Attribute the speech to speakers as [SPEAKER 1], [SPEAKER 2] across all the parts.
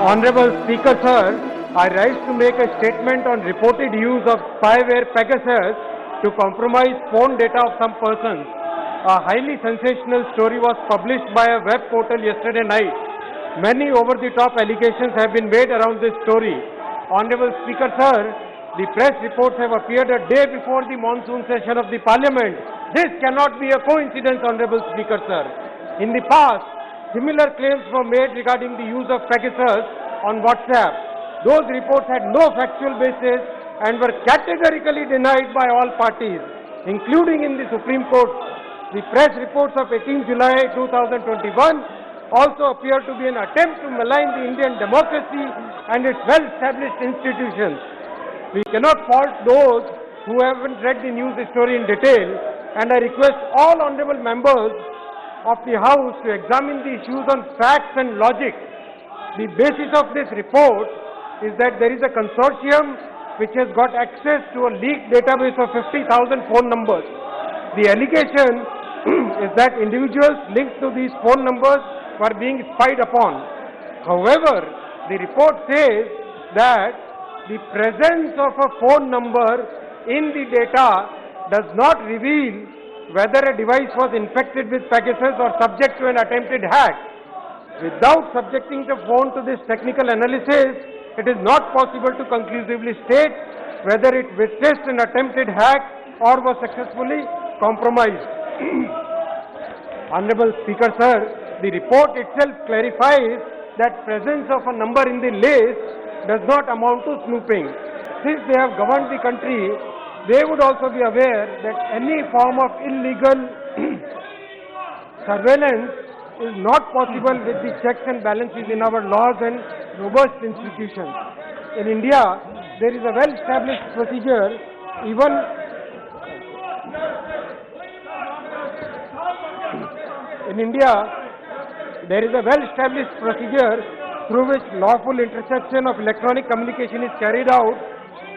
[SPEAKER 1] Honorable Speaker, sir, I rise to make a statement on reported use of spyware Pegasus to compromise phone data of some persons. A highly sensational story was published by a web portal yesterday night. Many over-the-top allegations have been made around this story. Honorable Speaker, sir, the press reports have appeared a day before the monsoon session of the Parliament. This cannot be a coincidence, Honorable Speaker, sir. In the past, similar claims were made regarding the use of Pegasus on WhatsApp. Those reports had no factual basis and were categorically denied by all parties, including in the Supreme Court. The press reports of 18 July 2021 also appear to be an attempt to malign the Indian democracy and its well-established institutions. We cannot fault those who haven't read the news story in detail, and I request all honorable members of the House to examine the issues on facts and logic. The basis of this report is that there is a consortium which has got access to a leaked database of 50,000 phone numbers. The allegation is that individuals linked to these phone numbers were being spied upon. However, the report says that the presence of a phone number in the data does not reveal whether a device was infected with Pegasus or subject to an attempted hack. Without subjecting the phone to this technical analysis, it is not possible to conclusively state whether it witnessed an attempted hack or was successfully compromised. Honorable Speaker, sir, the report itself clarifies that presence of a number in the list does not amount to snooping. Since they have governed the country, they would also be aware that any form of illegal surveillance is not possible with the checks and balances in our laws and robust institutions. In India, there is a well-established procedure through which lawful interception of electronic communication is carried out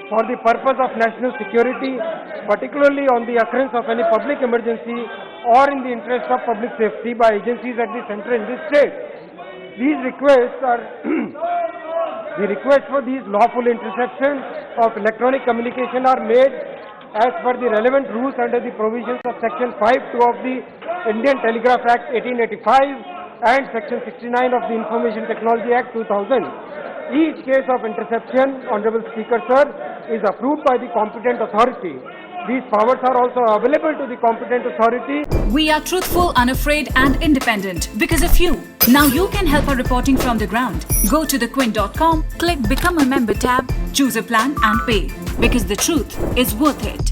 [SPEAKER 1] for the purpose of national security, particularly on the occurrence of any public emergency or in the interest of public safety by agencies at the center in this state. These requests are the requests for these lawful interceptions of electronic communication are made as per the relevant rules under the provisions of Section 5(2) of the Indian Telegraph Act 1885 and Section 69 of the Information Technology Act 2000. Each case of interception, Honorable Speaker, sir, is approved by the competent authority. These powers are also available to the competent authority.
[SPEAKER 2] We are truthful, unafraid and independent because of you. Now you can help our reporting from the ground. Go to thequint.com, click Become a Member tab, choose a plan and pay. Because the truth is worth it.